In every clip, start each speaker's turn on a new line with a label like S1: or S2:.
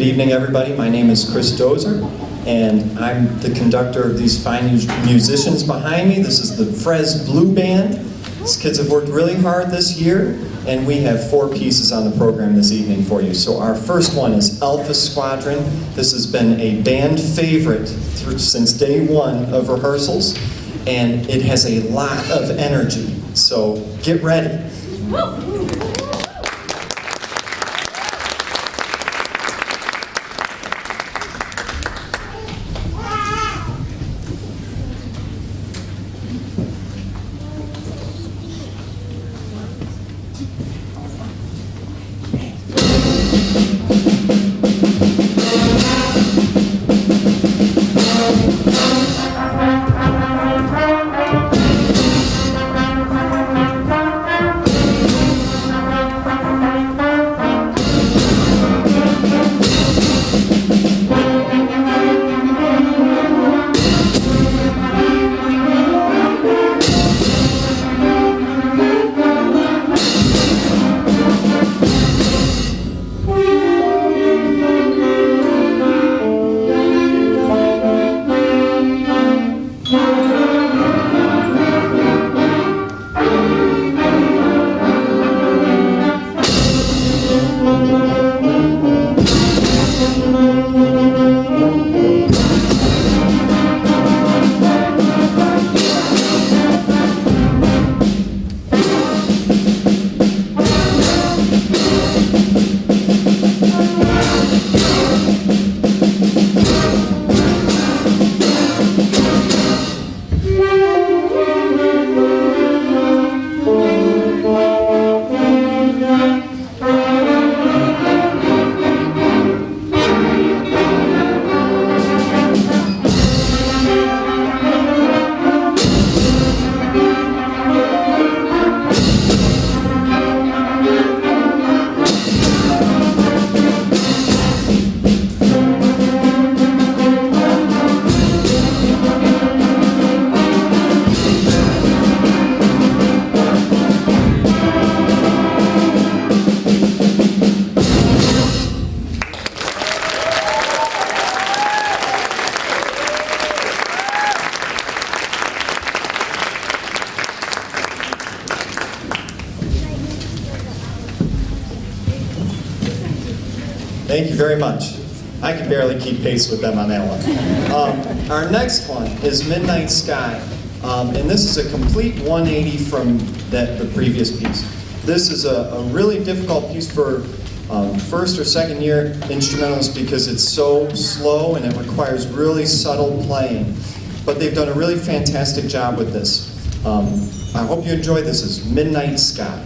S1: evening, everybody. My name is Chris Dozer, and I'm the conductor of these fine musicians behind me. This is the FRES Blue Band. These kids have worked really hard this year, and we have 4 pieces on the program this evening for you. So our first one is Alpha Squadron. This has been a band favorite since day 1 of rehearsals, and it has a lot of energy. So get ready. Thank you very much. I can barely keep pace with them on that one. Our next one is Midnight Sky, and this is a complete 180 from the previous piece. This is a really difficult piece for first or second year instrumentalists because it's so slow and it requires really subtle playing. But they've done a really fantastic job with this. I hope you enjoy this. It's Midnight Sky.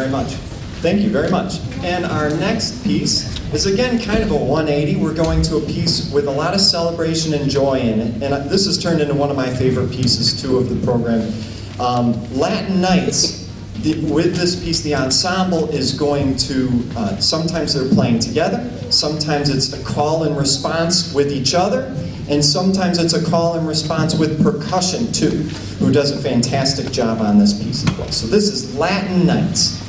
S1: very much. Thank you very much. And our next piece is again kind of a 180. We're going to a piece with a lot of celebration and joy in it. And this has turned into one of my favorite pieces too of the program. Latin Nights. With this piece, the ensemble is going to, sometimes they're playing together, sometimes it's a call and response with each other, and sometimes it's a call and response with percussion too, who does a fantastic job on this piece as well. So this is Latin Nights.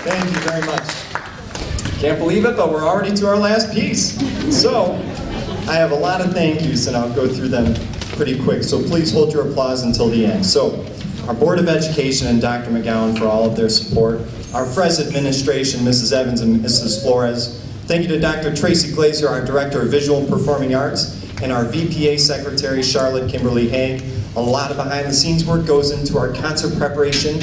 S1: Thank you very much. Can't believe it, but we're already to our last piece. So, I have a lot of thank yous, and I'll go through them pretty quick, so please hold your applause until the end. So, our Board of Education and Dr. McGowan for all of their support. Our FRES administration, Mrs. Evans and Mrs. Flores. Thank you to Dr. Tracy Glazer, our Director of Visual and Performing Arts, and our VPA Secretary, Charlotte Kimberly Haig. A lot of behind-the-scenes work goes into our concert preparation.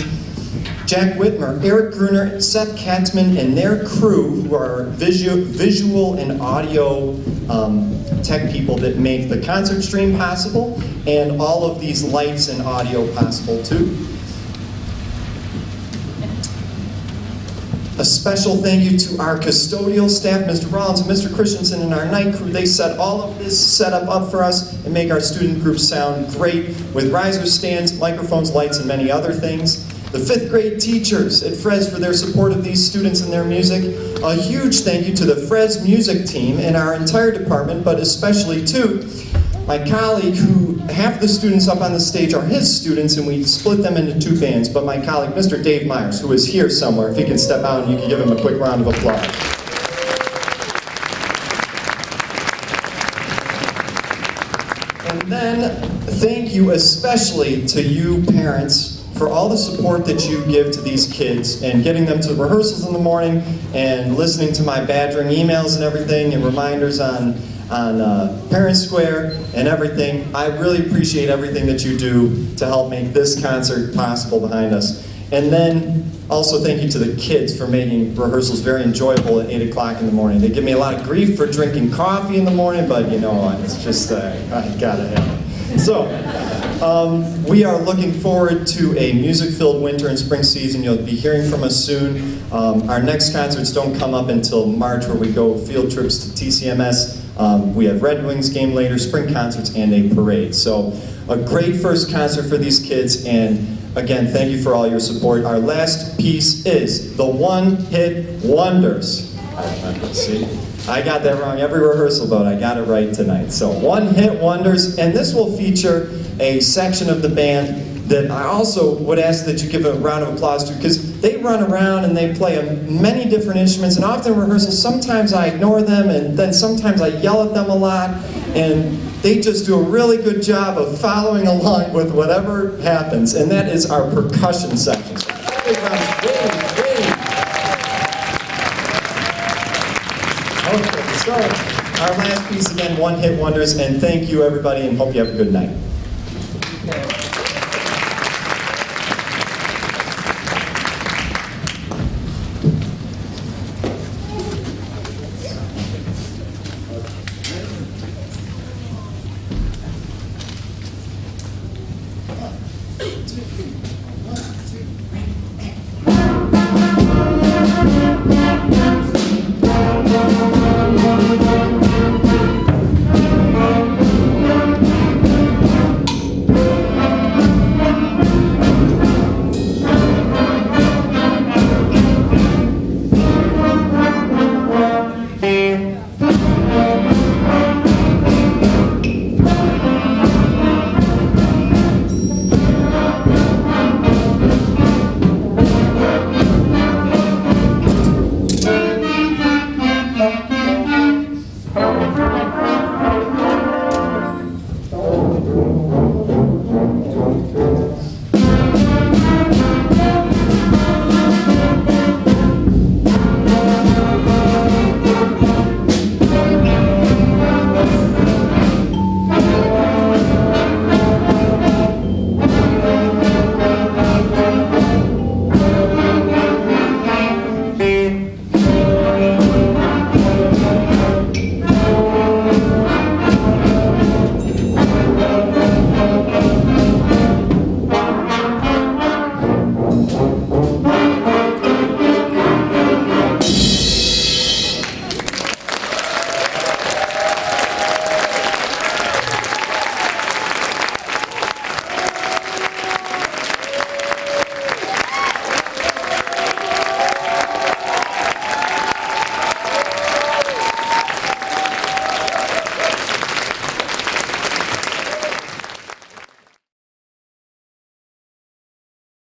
S1: Jack Whitmer, Eric Gruner, Seth Katzman, and their crew, who are visual and audio tech people that make the concert stream possible, and all of these lights and audio possible too. A special thank you to our custodial staff, Mr. Rollins and Mr. Christensen, and our night crew. They set all of this setup up for us and make our student groups sound great with riser stands, microphones, lights, and many other things. The 5th grade teachers at FRES for their support of these students and their music. A huge thank you to the FRES music team and our entire department, but especially to My colleague, who half the students up on the stage are his students, and we split them into two bands, but my colleague, Mr. Dave Myers, who is here somewhere, if he can step out and you can give him a quick round of applause. And then, thank you especially to you parents for all the support that you give to these kids and getting them to rehearsals in the morning and listening to my badgering emails and everything and reminders on Parent Square and everything. I really appreciate everything that you do to help make this concert possible behind us. And then also thank you to the kids for making rehearsals very enjoyable at 8 o'clock in the morning. They give me a lot of grief for drinking coffee in the morning, but you know, it's just, I gotta have it. So, we are looking forward to a music-filled winter and spring season. You'll be hearing from us soon. Our next concerts don't come up until March, where we go field trips to TCMS. We have Red Wings game later, spring concerts, and a parade. So a great first concert for these kids, and again, thank you for all your support. Our last piece is the One Hit Wonders. See, I got that wrong every rehearsal, but I got it right tonight. So One Hit Wonders, and this will feature a section of the band that I also would ask that you give a round of applause to, because they run around and they play many different instruments, and often in rehearsals, sometimes I ignore them, and then sometimes I yell at them a lot, and they just do a really good job of following along with whatever happens, and that is our percussion section. So, big round of applause. Okay, so our last piece again, One Hit Wonders, and thank you everybody, and hope you have a good night.